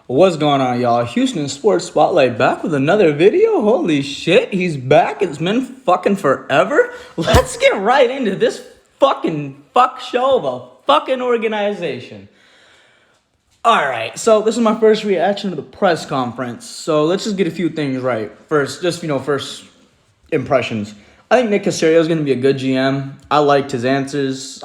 What's going on, y'all? Houston Sports Spotlight back with another video. Holy shit, he's back. It's been fucking forever. Let's get right into this fucking fuck show of a fucking organization. Alright, so this is my first reaction to the press conference. So let's just get a few things right. First, first impressions. I think Nick Caserio is going to be a good GM. I liked his answers.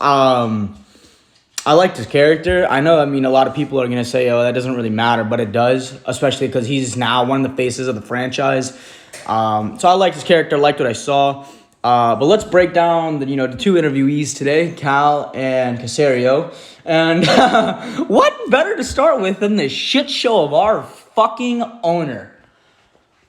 I liked his character. I know, a lot of people are going to say, oh, that doesn't really matter, but it does, especially because he's now one of the faces of the franchise. So I liked his character, liked what I saw. But let's break down the two interviewees today, Cal and Caserio. And what better to start with than this shit show of our fucking owner?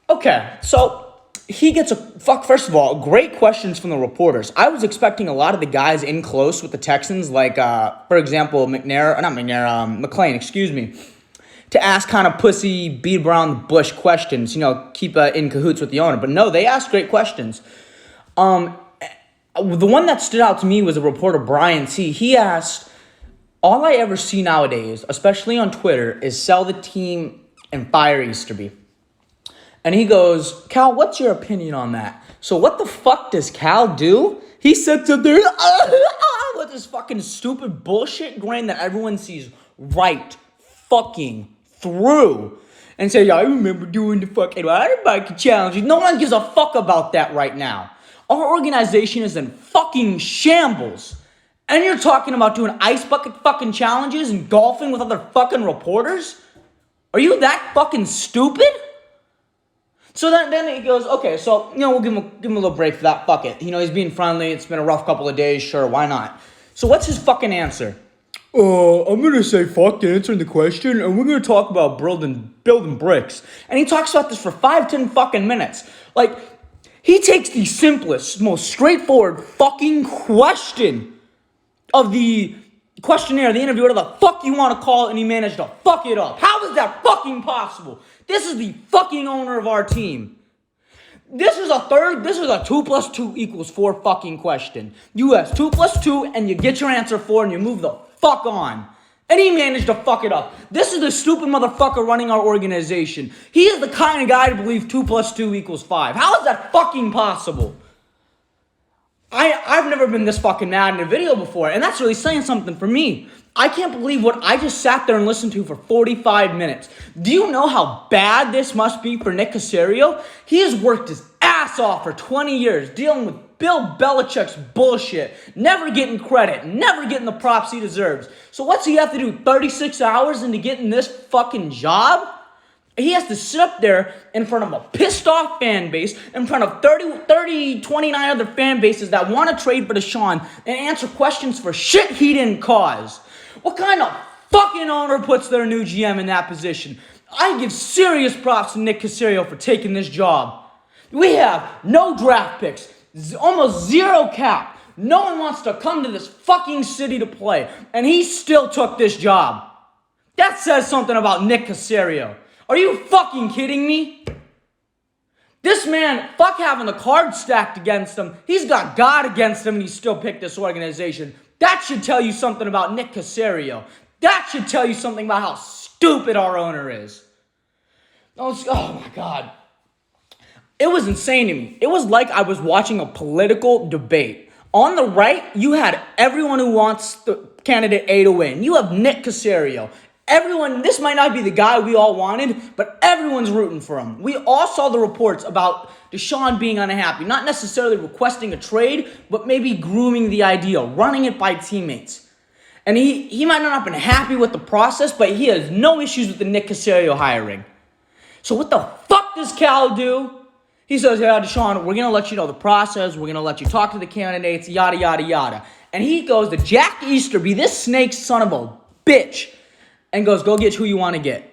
Okay, so he gets first of all, great questions from the reporters. I was expecting a lot of the guys in close with the Texans, like, for example, McClain, to ask kind of pussy, beat around the bush questions, keep in cahoots with the owner. But no, they asked great questions. The one that stood out to me was a reporter, Brian C. He asked, all I ever see nowadays, especially on Twitter, is sell the team and fire Easterby. And he goes, Cal, what's your opinion on that? So what the fuck does Cal do? He sits up there with this fucking stupid bullshit grin that everyone sees right fucking through. And say, yeah, I remember doing the fucking bike challenges. No one gives a fuck about that right now. Our organization is in fucking shambles. And you're talking about doing ice bucket fucking challenges and golfing with other fucking reporters? Are you that fucking stupid? So then he goes, okay, so, we'll give him a little break for that. Fuck it. He's being friendly. It's been a rough couple of days. Sure, why not? So what's his fucking answer? I'm going to say fuck answering the question, and we're going to talk about building bricks. And he talks about this for 5-10 fucking minutes. Like, he takes the simplest, most straightforward fucking question of the questionnaire, the interview, whatever the fuck you want to call it, and he managed to fuck it up. How is that fucking possible? This is the fucking owner of our team. This is a 2 plus 2 equals 4 fucking question. You ask 2 plus 2 and you get your answer 4 and you move the fuck on. And he managed to fuck it up. This is the stupid motherfucker running our organization. He is the kind of guy to believe 2 plus 2 equals 5. How is that fucking possible? I've never been this fucking mad in a video before, and that's really saying something for me. I can't believe what I just sat there and listened to for 45 minutes. Do you know how bad this must be for Nick Caserio? He has worked his ass off for 20 years dealing with Bill Belichick's bullshit, never getting credit, never getting the props he deserves. So what's he have to do, 36 hours into getting this fucking job? He has to sit up there in front of a pissed off fan base, in front of 29 other fan bases that want to trade for Deshaun and answer questions for shit he didn't cause. What kind of fucking owner puts their new GM in that position? I give serious props to Nick Caserio for taking this job. We have no draft picks, almost zero cap. No one wants to come to this fucking city to play, and he still took this job. That says something about Nick Caserio. Are you fucking kidding me? This man, fuck having the cards stacked against him. He's got God against him and he still picked this organization. That should tell you something about Nick Caserio. That should tell you something about how stupid our owner is. Oh my God. It was insane to me. It was like I was watching a political debate. On the right, you had everyone who wants the candidate A to win. You have Nick Caserio. Everyone, this might not be the guy we all wanted, but everyone's rooting for him. We all saw the reports about Deshaun being unhappy, not necessarily requesting a trade, but maybe grooming the idea, running it by teammates. And he might not have been happy with the process, but he has no issues with the Nick Caserio hiring. So what the fuck does Cal do? He says, yeah, Deshaun, we're going to let you know the process. We're going to let you talk to the candidates, yada, yada, yada. And he goes to Jack Easterby, this snake son of a bitch, and goes, go get who you want to get.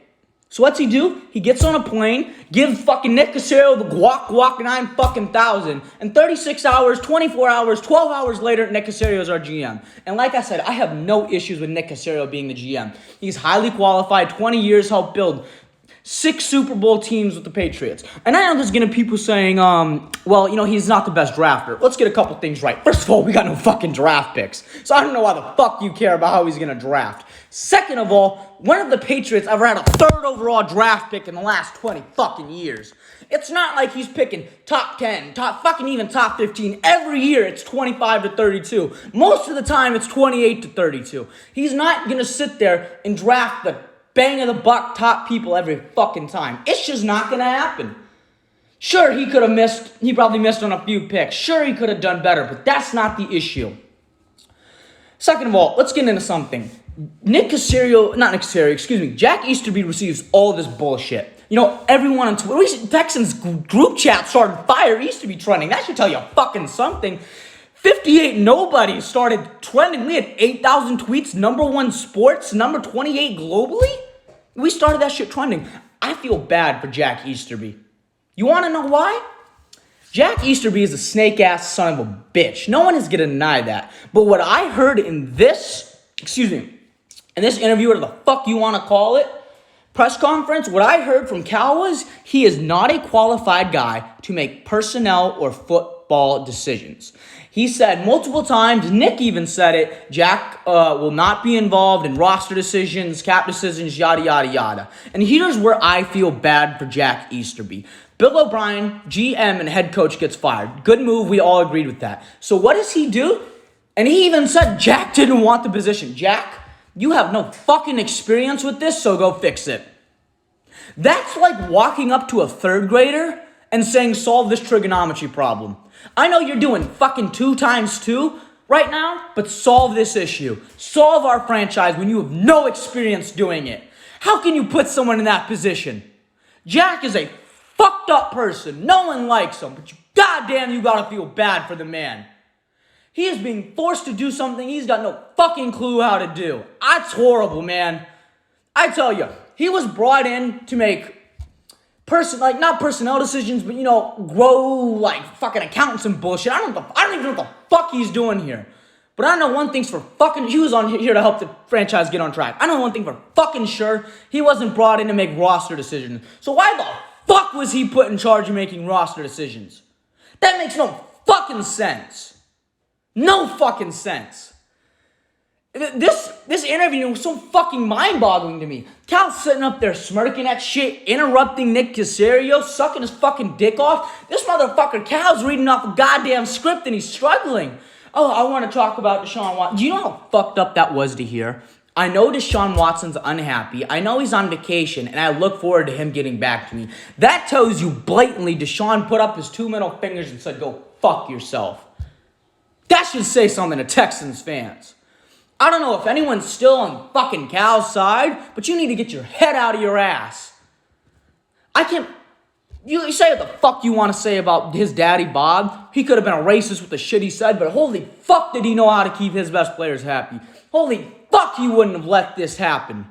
So what's he do? He gets on a plane, gives fucking Nick Caserio the guac 9 fucking thousand, and 36 hours, 24 hours, 12 hours later, Nick Caserio is our GM. And like I said, I have no issues with Nick Caserio being the GM. He's highly qualified, 20 years helped build 6 Super Bowl teams with the Patriots. And I know there's going to be people saying, well, he's not the best drafter. Let's get a couple things right. First of all, we got no fucking draft picks. So I don't know why the fuck you care about how he's going to draft. Second of all, when have the Patriots ever had a 3rd overall draft pick in the last 20 fucking years? It's not like he's picking top 10, top 15. Every year it's 25 to 32. Most of the time it's 28 to 32. He's not going to sit there and draft the bang of the buck top people every fucking time. It's just not going to happen. Sure, he probably missed on a few picks. Sure, he could have done better, but that's not the issue. Second of all, let's get into something. Jack Easterby receives all this bullshit. Everyone on Twitter, Texans group chat started fire Easterby trending. That should tell you fucking something. 58 nobody started trending. We had 8,000 tweets, number 1 sports, number 28 globally. We started that shit trending. I feel bad for Jack Easterby. You want to know why? Jack Easterby is a snake-ass son of a bitch. No one is going to deny that. But what I heard in this interview, whatever the fuck you want to call it, press conference, what I heard from Cal was he is not a qualified guy to make personnel or football decisions. He said multiple times, Nick even said it, Jack will not be involved in roster decisions, cap decisions, yada, yada, yada. And here's where I feel bad for Jack Easterby. Bill O'Brien, GM and head coach, gets fired. Good move, we all agreed with that. So what does he do? And he even said Jack didn't want the position. Jack, you have no fucking experience with this, so go fix it. That's like walking up to a 3rd grader and saying, solve this trigonometry problem. I know you're doing fucking 2 times 2 right now, but solve this issue. Solve our franchise when you have no experience doing it. How can you put someone in that position? Jack is a fucked up person. No one likes him, but goddamn, you gotta feel bad for the man. He is being forced to do something he's got no fucking clue how to do. That's horrible, man. I tell you, he was brought in to make not personnel decisions, but grow fucking accountants and bullshit. I don't even know what the fuck he's doing here. But I know one thing's for fucking, he was on here to help the franchise get on track. I know one thing for fucking sure, he wasn't brought in to make roster decisions. So why the fuck was he put in charge of making roster decisions? That makes no fucking sense. No fucking sense. This interview was so fucking mind-boggling to me. Cal's sitting up there smirking at shit, interrupting Nick Caserio, sucking his fucking dick off. This motherfucker Cal's reading off a goddamn script and he's struggling. Oh, I want to talk about Deshaun Watson. Do you know how fucked up that was to hear? I know Deshaun Watson's unhappy. I know he's on vacation, and I look forward to him getting back to me. That tells you blatantly Deshaun put up his 2 middle fingers and said, go fuck yourself. That should say something to Texans fans. I don't know if anyone's still on fucking Cal's side, but you need to get your head out of your ass. You say what the fuck you want to say about his daddy, Bob. He could have been a racist with the shit he said, but holy fuck did he know how to keep his best players happy. Holy fuck he wouldn't have let this happen.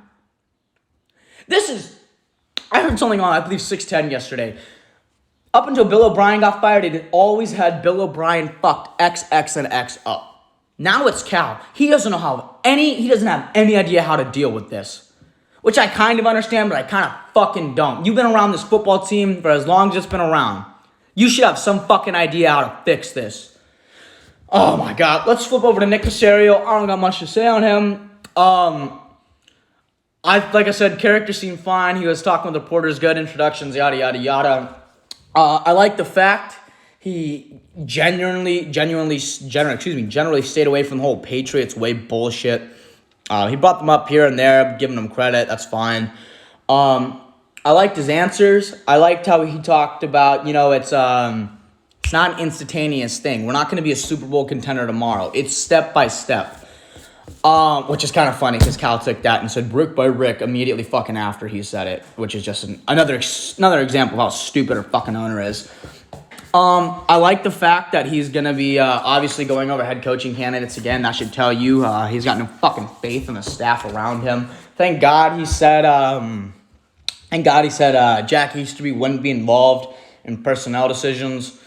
I heard something on, I believe, 610 yesterday. Up until Bill O'Brien got fired, it always had Bill O'Brien fucked X, X, and X up. Now it's Cal. He doesn't have any idea how to deal with this. Which I kind of understand, but I kind of fucking don't. You've been around this football team for as long as it's been around. You should have some fucking idea how to fix this. Oh my God. Let's flip over to Nick Caserio. I don't got much to say on him. Like I said, character seemed fine. He was talking with reporters, good introductions, yada, yada, yada. I like the fact he generally stayed away from the whole Patriots way bullshit. He brought them up here and there, giving them credit. That's fine. I liked his answers. I liked how he talked about, it's not an instantaneous thing. We're not going to be a Super Bowl contender tomorrow. It's step by step. Which is kind of funny because Cal took that and said brick by brick immediately fucking after he said it, which is just another example of how stupid our fucking owner is. I like the fact that he's going to be obviously going over head coaching candidates again. That should tell you he's got no fucking faith in the staff around him. Thank God he said Jack Easterby wouldn't be involved in personnel decisions.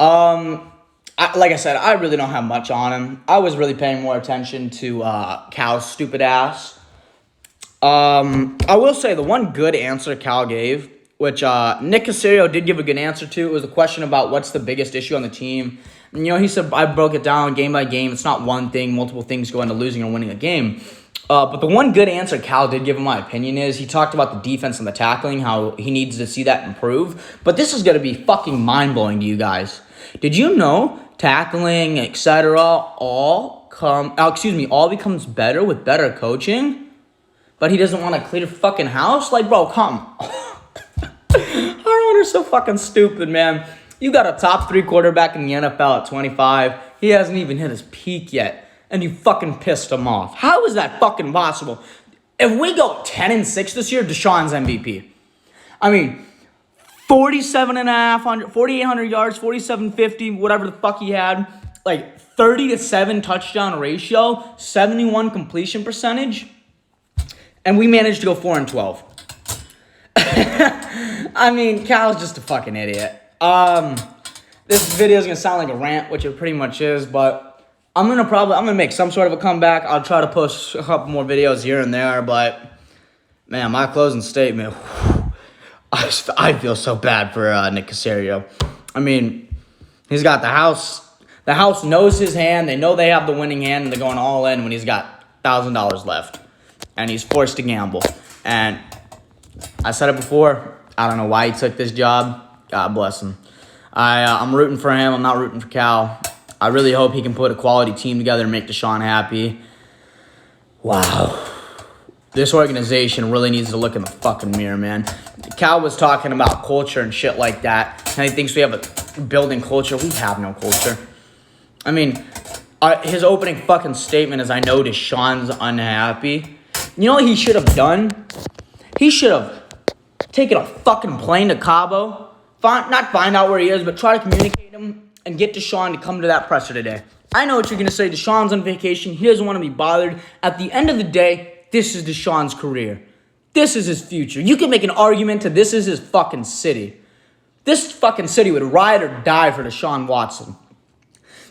Like I said, I really don't have much on him. I was really paying more attention to Cal's stupid ass. I will say the one good answer Cal gave, which Nick Caserio did give a good answer to, it was a question about what's the biggest issue on the team. And, he said, I broke it down game by game. It's not one thing. Multiple things go into losing or winning a game. But the one good answer Cal did give, in my opinion, is he talked about the defense and the tackling, how he needs to see that improve. But this is going to be fucking mind-blowing to you guys. Did you know tackling, etc., all becomes better with better coaching? But he doesn't want to clean the fucking house? Like, bro, come. Our owner's so fucking stupid, man. You got a top 3 quarterback in the NFL at 25. He hasn't even hit his peak yet. And you fucking pissed him off. How is that fucking possible? If we go 10-6 this year, Deshaun's MVP. I mean, 4,800 yards, 4,750, whatever the fuck he had. Like, 30-7 touchdown ratio, 71 completion percentage. And we managed to go 4-12. I mean, Cal's just a fucking idiot. This video is gonna sound like a rant, which it pretty much is, but I'm gonna make some sort of a comeback. I'll try to post a couple more videos here and there, but man, my closing statement, I feel so bad for Nick Caserio. I mean, he's got the house. The house knows his hand. They know they have the winning hand, and they're going all in when he's got $1,000 left, and he's forced to gamble. And I said it before. I don't know why he took this job. God bless him. I'm rooting for him. I'm not rooting for Cal. I really hope he can put a quality team together and make Deshaun happy. Wow. This organization really needs to look in the fucking mirror, man. Cal was talking about culture and shit like that. And he thinks we have a building culture. We have no culture. I mean, his opening fucking statement is, I know Deshaun's unhappy. You know what he should have done? He should have taken a fucking plane to Cabo. Not find out where he is, but try to communicate him and get Deshaun to come to that presser today. I know what you're going to say. Deshaun's on vacation. He doesn't want to be bothered. At the end of the day, this is Deshaun's career. This is his future. You can make an argument to this is his fucking city. This fucking city would ride or die for Deshaun Watson.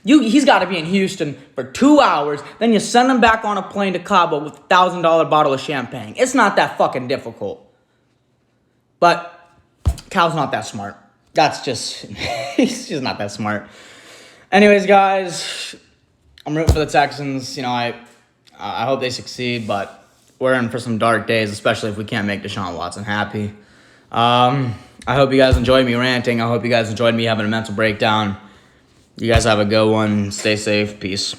He's got to be in Houston for 2 hours. Then you send him back on a plane to Cabo with a $1,000 bottle of champagne. It's not that fucking difficult. But Cal's not that smart. He's just not that smart. Anyways, guys, I'm rooting for the Texans. I hope they succeed, but we're in for some dark days, especially if we can't make Deshaun Watson happy. I hope you guys enjoyed me ranting. I hope you guys enjoyed me having a mental breakdown. You guys have a good one. Stay safe. Peace.